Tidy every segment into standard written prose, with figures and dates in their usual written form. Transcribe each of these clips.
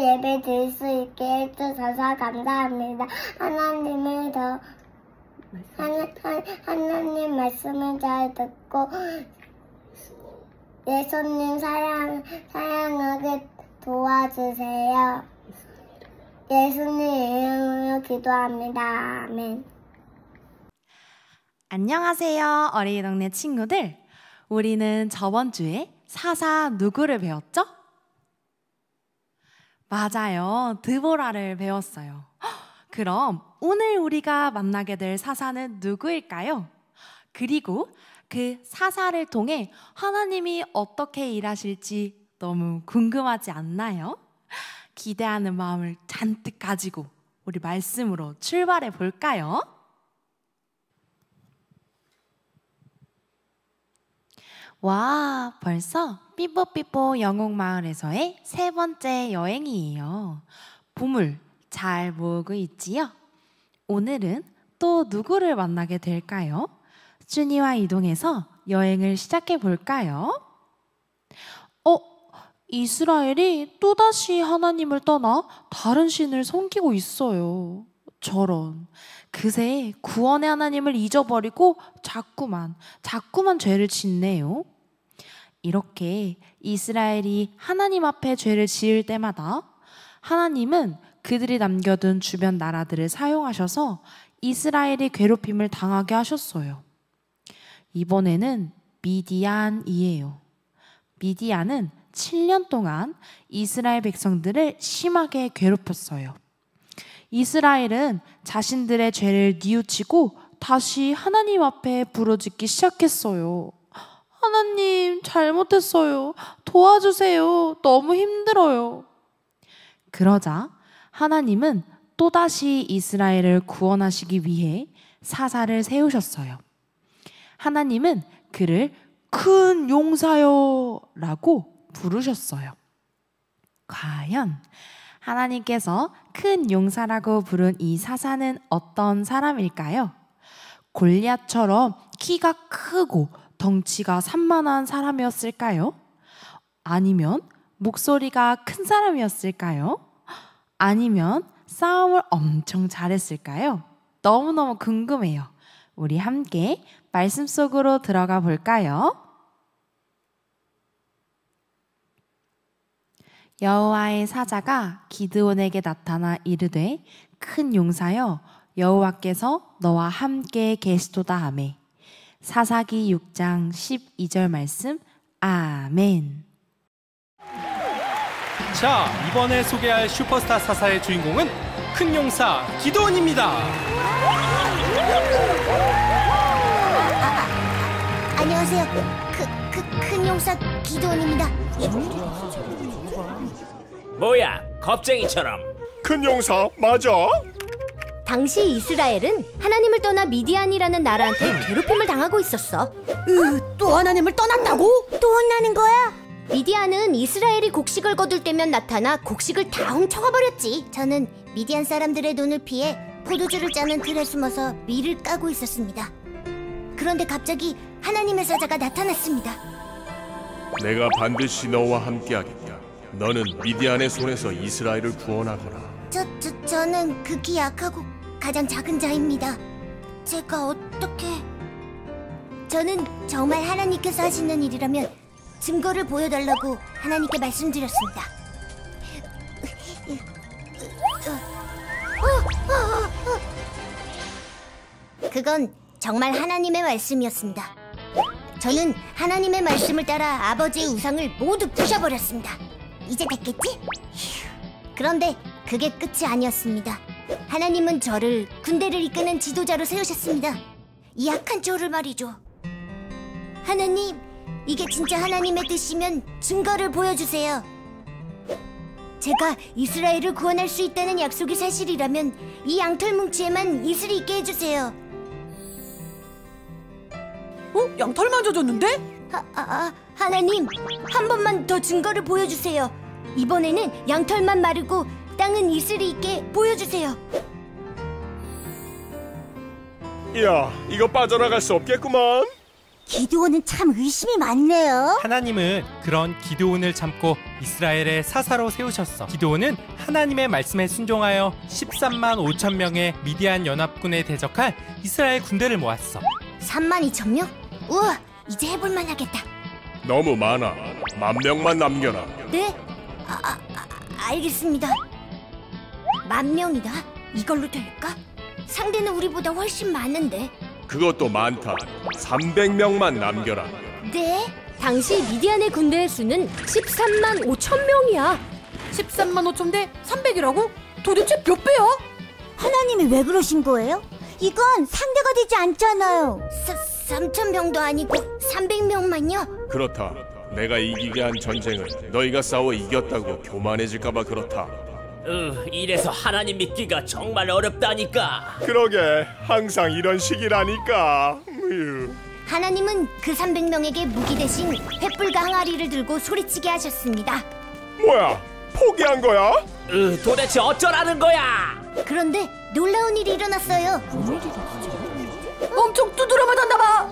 예배 드릴 수 있게 해주셔서 감사합니다. 하나님 말씀을 잘 듣고 예수님 사랑하게 도와주세요. 예수님 이름으로 기도합니다. 아멘. 안녕하세요, 어린이 동네 친구들. 우리는 저번 주에 사사 누구를 배웠죠? 맞아요, 드보라를 배웠어요. 그럼 오늘 우리가 만나게 될 사사는 누구일까요? 그리고 그 사사를 통해 하나님이 어떻게 일하실지 너무 궁금하지 않나요? 기대하는 마음을 잔뜩 가지고 우리 말씀으로 출발해 볼까요? 와, 벌써 삐뽀삐뽀 영웅마을에서의 3번째 여행이에요. 보물 잘 모으고 있지요? 오늘은 또 누구를 만나게 될까요? 준이와 이동해서 여행을 시작해 볼까요? 이스라엘이 또다시 하나님을 떠나 다른 신을 섬기고 있어요. 저런, 그새 구원의 하나님을 잊어버리고 자꾸만 죄를 짓네요. 이렇게 이스라엘이 하나님 앞에 죄를 지을 때마다 하나님은 그들이 남겨둔 주변 나라들을 사용하셔서 이스라엘이 괴롭힘을 당하게 하셨어요. 이번에는 미디안이에요. 미디안은 7년 동안 이스라엘 백성들을 심하게 괴롭혔어요. 이스라엘은 자신들의 죄를 뉘우치고 다시 하나님 앞에 부르짖기 시작했어요. 하나님, 잘못했어요. 도와주세요. 너무 힘들어요. 그러자 하나님은 또다시 이스라엘을 구원하시기 위해 사사를 세우셨어요. 하나님은 그를 큰 용사여 라고 부르셨어요. 과연 하나님께서 큰 용사라고 부른 이 사사는 어떤 사람일까요? 골리앗처럼 키가 크고 덩치가 산만한 사람이었을까요? 아니면 목소리가 큰 사람이었을까요? 아니면 싸움을 엄청 잘했을까요? 너무너무 궁금해요. 우리 함께 말씀 속으로 들어가 볼까요? 여호와의 사자가 기드온에게 나타나 이르되 큰 용사여 여호와께서 너와 함께 계시도다 하매. 사사기 6장 12절 말씀. 아멘. 자, 이번에 소개할 슈퍼스타 사사의 주인공은 큰 용사 기드온입니다. 안녕하세요. 큰 용사 기드온입니다. 뭐야, 겁쟁이처럼. 큰 용사 맞아? 당시 이스라엘은 하나님을 떠나 미디안이라는 나라한테 괴롭힘을 당하고 있었어. 또 하나님을 떠났다고? 또 혼나는 거야? 미디안은 이스라엘이 곡식을 거둘 때면 나타나 곡식을 다 훔쳐가 버렸지. 저는 미디안 사람들의 눈을 피해 포도주를 짜는 틀에 숨어서 밀을 까고 있었습니다. 그런데 갑자기 하나님의 사자가 나타났습니다. 내가 반드시 너와 함께하겠다. 너는 미디안의 손에서 이스라엘을 구원하거라. 저는 극히 약하고 가장 작은 자입니다. 제가 어떻게... 저는 정말 하나님께서 하시는 일이라면 증거를 보여달라고 하나님께 말씀드렸습니다. 그건 정말 하나님의 말씀이었습니다. 저는 하나님의 말씀을 따라 아버지의 우상을 모두 부셔버렸습니다. 이제 됐겠지? 그런데 그게 끝이 아니었습니다. 하나님은 저를 군대를 이끄는 지도자로 세우셨습니다. 이 약한 저를 말이죠. 하나님, 이게 진짜 하나님의 뜻이면 증거를 보여주세요. 제가 이스라엘을 구원할 수 있다는 약속이 사실이라면 이 양털 뭉치에만 이슬이 있게 해주세요. 양털만 젖었는데? 하나님, 한 번만 더 증거를 보여주세요. 이번에는 양털만 마르고 땅은 이슬이 있게 보여주세요. 이야, 이거 빠져나갈 수 없겠구만. 기드온은 참 의심이 많네요. 하나님은 그런 기드온을 참고 이스라엘의 사사로 세우셨어. 기드온은 하나님의 말씀에 순종하여 13만 5천 명의 미디안 연합군에 대적할 이스라엘 군대를 모았어. 32,000명? 우와, 이제 해볼만 하겠다. 너무 많아. 10,000명만 남겨라. 네? 알겠습니다. 10,000명이다? 이걸로 될까? 상대는 우리보다 훨씬 많은데. 그것도 많다. 300명만 남겨라. 네? 당시 미디안의 군대의 수는 13만 5천 명이야. 13만 5천 대 300이라고? 도대체 몇 배야? 하나님이 왜 그러신 거예요? 이건 상대가 되지 않잖아요. 3,000명도 아니고 300명만요? 그렇다. 내가 이기게 한 전쟁을 너희가 싸워 이겼다고 교만해질까봐 그렇다. 이래서 하나님 믿기가 정말 어렵다니까. 그러게, 항상 이런 식이라니까. 하나님은 그 300명에게 무기 대신 횃불과 항아리를 들고 소리치게 하셨습니다. 뭐야, 포기한 거야? 도대체 어쩌라는 거야? 그런데 놀라운 일이 일어났어요. 엄청 두드려 맞았나 봐.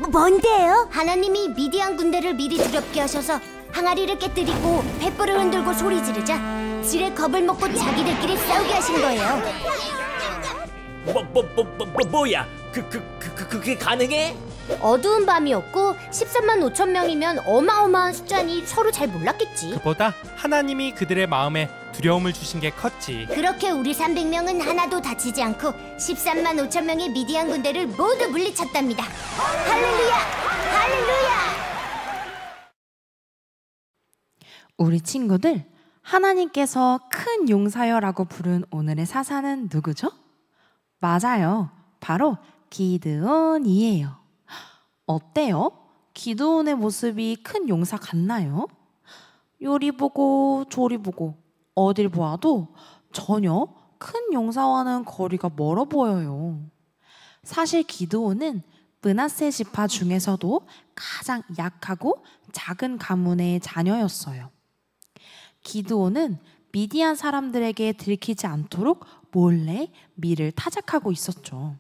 뭔데요? 하나님이 미디안 군대를 미리 두렵게 하셔서 항아리를 깨뜨리고 횃불을 흔들고 소리 지르자 지레 겁을 먹고 자기들끼리 싸우게 하신 거예요. 뭐야? 그게 가능해? 어두운 밤이었고 13만 5천 명이면 어마어마한 숫자니 서로 잘 몰랐겠지. 그보다 하나님이 그들의 마음에 두려움을 주신 게 컸지. 그렇게 우리 300명은 하나도 다치지 않고 13만 5천 명의 미디안 군대를 모두 물리쳤답니다. 할렐루야! 할렐루야! 우리 친구들, 하나님께서 큰 용사여라고 부른 오늘의 사사는 누구죠? 맞아요. 바로 기드온이에요. 어때요? 기드온의 모습이 큰 용사 같나요? 요리 보고 조리 보고 어딜 보아도 전혀 큰 용사와는 거리가 멀어 보여요. 사실 기드온은 므낫세 지파 중에서도 가장 약하고 작은 가문의 자녀였어요. 기드온은 미디안 사람들에게 들키지 않도록 몰래 밀을 타작하고 있었죠.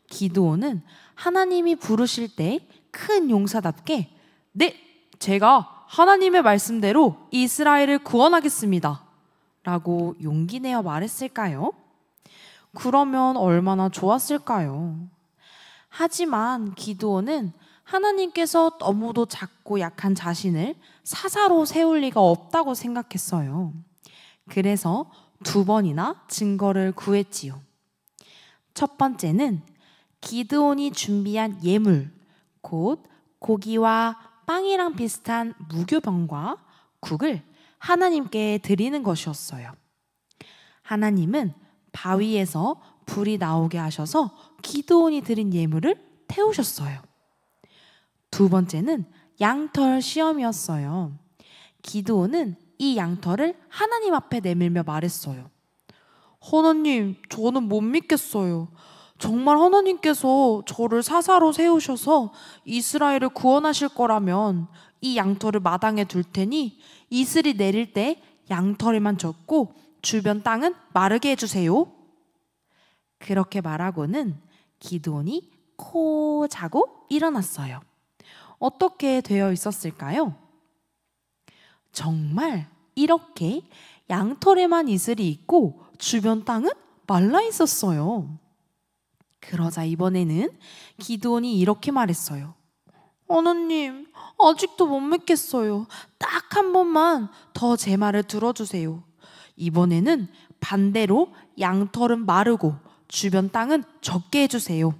기드온은 하나님이 부르실 때 큰 용사답게 네, 제가 하나님의 말씀대로 이스라엘을 구원하겠습니다 라고 용기 내어 말했을까요? 그러면 얼마나 좋았을까요? 하지만 기드온은 하나님께서 너무도 작고 약한 자신을 사사로 세울 리가 없다고 생각했어요. 그래서 2번이나 증거를 구했지요. 첫 번째는 기드온이 준비한 예물, 곧 고기와 빵이랑 비슷한 무교병과 국을 하나님께 드리는 것이었어요. 하나님은 바위에서 불이 나오게 하셔서 기드온이 드린 예물을 태우셨어요. 2번째는 양털 시험이었어요. 기드온은 이 양털을 하나님 앞에 내밀며 말했어요. 하나님, 저는 못 믿겠어요. 정말 하나님께서 저를 사사로 세우셔서 이스라엘을 구원하실 거라면 이 양털을 마당에 둘 테니 이슬이 내릴 때 양털에만 젖고 주변 땅은 마르게 해주세요. 그렇게 말하고는 기드온이 코 자고 일어났어요. 어떻게 되어 있었을까요? 정말 이렇게 양털에만 이슬이 있고 주변 땅은 말라 있었어요. 그러자 이번에는 기드온이 이렇게 말했어요. 하나님, 아직도 못 믿겠어요. 딱 한 번만 더 제 말을 들어주세요. 이번에는 반대로 양털은 마르고 주변 땅은 적게 해주세요.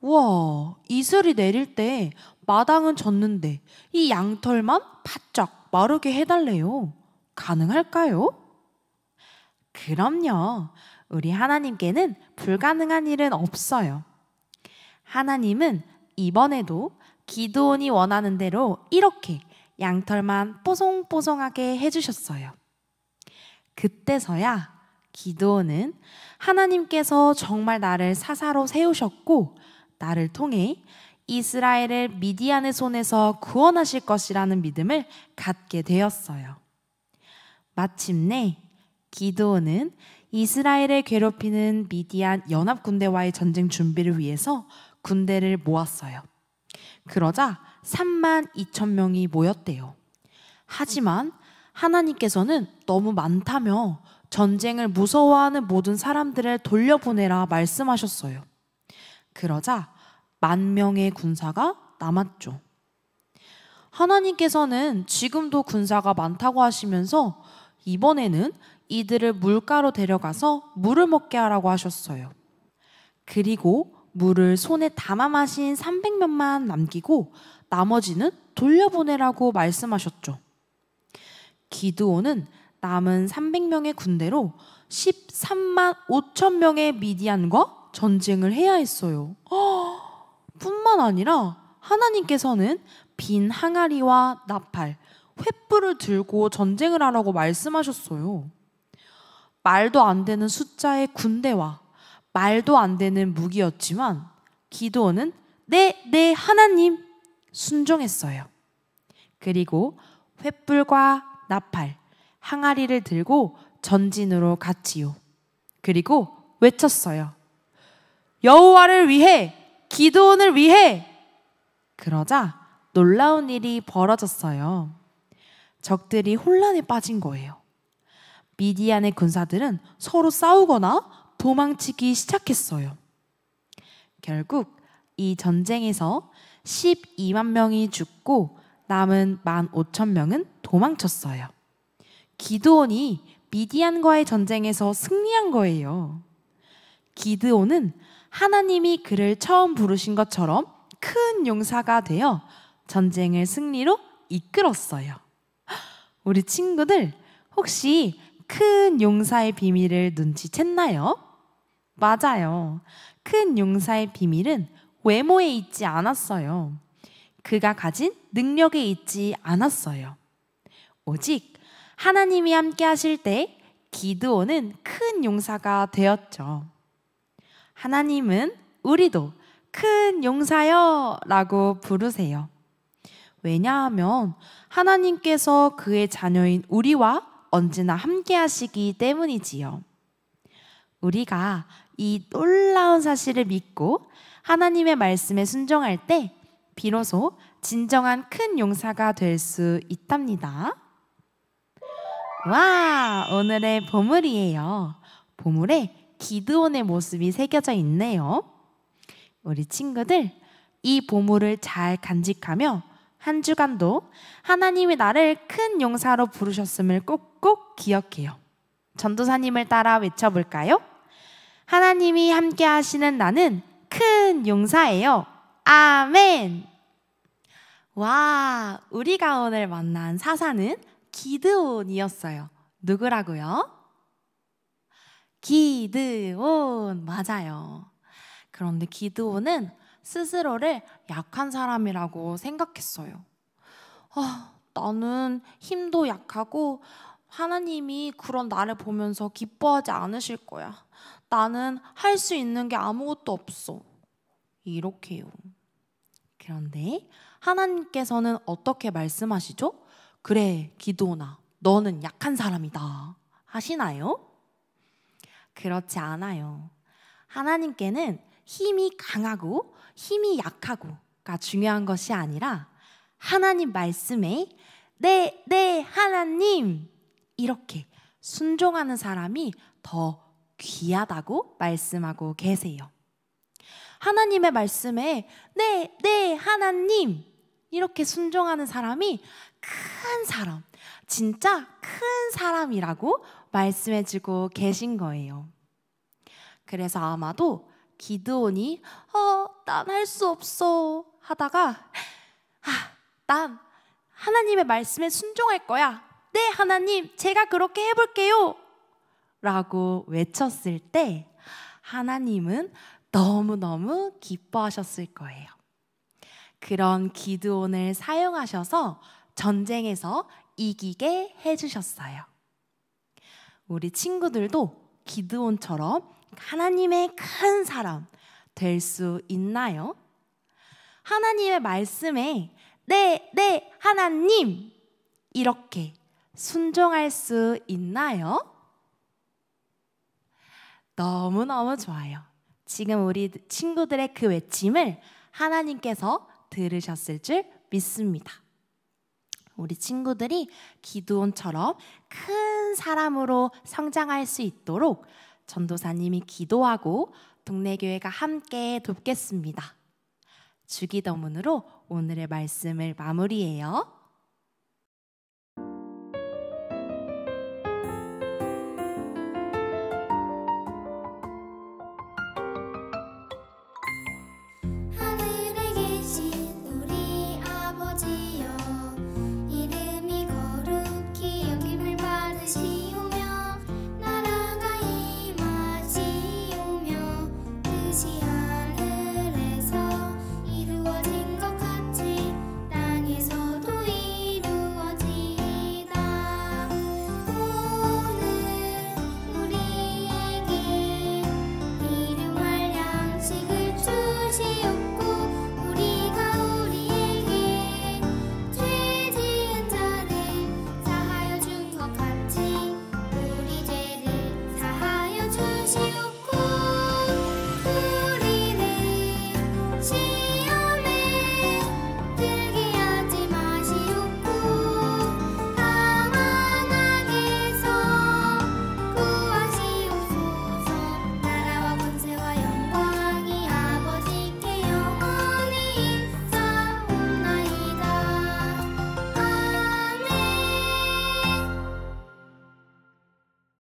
우와, 이슬이 내릴 때 마당은 젖는데 이 양털만 바짝 마르게 해달래요. 가능할까요? 그럼요. 우리 하나님께는 불가능한 일은 없어요. 하나님은 이번에도 기드온이 원하는 대로 이렇게 양털만 뽀송뽀송하게 해주셨어요. 그때서야 기드온은 하나님께서 정말 나를 사사로 세우셨고 나를 통해 이스라엘을 미디안의 손에서 구원하실 것이라는 믿음을 갖게 되었어요. 마침내 기드온은 이스라엘을 괴롭히는 미디안 연합군대와의 전쟁 준비를 위해서 군대를 모았어요. 그러자 32,000명이 모였대요. 하지만 하나님께서는 너무 많다며 전쟁을 무서워하는 모든 사람들을 돌려보내라 말씀하셨어요. 그러자 10,000명의 군사가 남았죠. 하나님께서는 지금도 군사가 많다고 하시면서 이번에는 이들을 물가로 데려가서 물을 먹게 하라고 하셨어요. 그리고 물을 손에 담아 마신 300명만 남기고 나머지는 돌려보내라고 말씀하셨죠. 기드온은 남은 300명의 군대로 135,000명의 미디안과 전쟁을 해야 했어요. 뿐만 아니라 하나님께서는 빈 항아리와 나팔, 횃불을 들고 전쟁을 하라고 말씀하셨어요. 말도 안 되는 숫자의 군대와 말도 안 되는 무기였지만 기드온은 네 하나님 순종했어요. 그리고 횃불과 나팔, 항아리를 들고 전진으로 갔지요. 그리고 외쳤어요. 여호와를 위해, 기드온을 위해! 그러자 놀라운 일이 벌어졌어요. 적들이 혼란에 빠진 거예요. 미디안의 군사들은 서로 싸우거나 도망치기 시작했어요. 결국 이 전쟁에서 12만 명이 죽고 남은 15,000명은 도망쳤어요. 기드온이 미디안과의 전쟁에서 승리한 거예요. 기드온은 하나님이 그를 처음 부르신 것처럼 큰 용사가 되어 전쟁을 승리로 이끌었어요. 우리 친구들 혹시 큰 용사의 비밀을 눈치챘나요? 맞아요. 큰 용사의 비밀은 외모에 있지 않았어요. 그가 가진 능력에 있지 않았어요. 오직 하나님이 함께 하실 때 기드온은 큰 용사가 되었죠. 하나님은 우리도 큰 용사여 라고 부르세요. 왜냐하면 하나님께서 그의 자녀인 우리와 언제나 함께 하시기 때문이지요. 우리가 이 놀라운 사실을 믿고 하나님의 말씀에 순종할 때 비로소 진정한 큰 용사가 될 수 있답니다. 와, 오늘의 보물이에요. 보물에 기드온의 모습이 새겨져 있네요. 우리 친구들, 이 보물을 잘 간직하며 한 주간도 하나님이 나를 큰 용사로 부르셨음을 꼭꼭 기억해요. 전도사님을 따라 외쳐볼까요? 하나님이 함께 하시는 나는 큰 용사예요. 아멘! 와, 우리가 오늘 만난 사사는 기드온이었어요. 누구라고요? 기드온, 맞아요. 그런데 기드온은 스스로를 약한 사람이라고 생각했어요. 나는 힘도 약하고 하나님이 그런 나를 보면서 기뻐하지 않으실 거야. 나는 할 수 있는 게 아무것도 없어. 이렇게요. 그런데 하나님께서는 어떻게 말씀하시죠? 그래, 기드온아, 너는 약한 사람이다 하시나요? 그렇지 않아요. 하나님께는 힘이 강하고 힘이 약하고가 중요한 것이 아니라 하나님 말씀에 네 하나님 이렇게 순종하는 사람이 더 귀하다고 말씀하고 계세요. 하나님의 말씀에 네 하나님 이렇게 순종하는 사람이 큰 사람, 진짜 큰 사람이라고 말씀해주고 계신 거예요. 그래서 아마도 기드온이 난 할 수 없어 하다가 난 하나님의 말씀에 순종할 거야. 네 하나님, 제가 그렇게 해볼게요 라고 외쳤을 때 하나님은 너무너무 기뻐하셨을 거예요. 그런 기드온을 사용하셔서 전쟁에서 이기게 해주셨어요. 우리 친구들도 기드온처럼 하나님의 큰 사람 될 수 있나요? 하나님의 말씀에 네 하나님 이렇게 순종할 수 있나요? 너무너무 좋아요. 지금 우리 친구들의 그 외침을 하나님께서 들으셨을 줄 믿습니다. 우리 친구들이 기드온처럼 큰 사람으로 성장할 수 있도록 전도사님이 기도하고 동네 교회가 함께 돕겠습니다. 주기도문으로 오늘의 말씀을 마무리해요. 하늘에 계신 우리 아버지여, 이름이 거룩히 여김을 받으시오며 나라가 임하시오며 뜻이 하늘에서 이루어진 것 같이 땅에서도 이루어지이다. 오늘 우리에게 일용할 양식을 주시옵고 우리가 우리에게 죄 지은 자를 사하여 준 것 같이 우리 죄를 사하여 주시옵고 우리를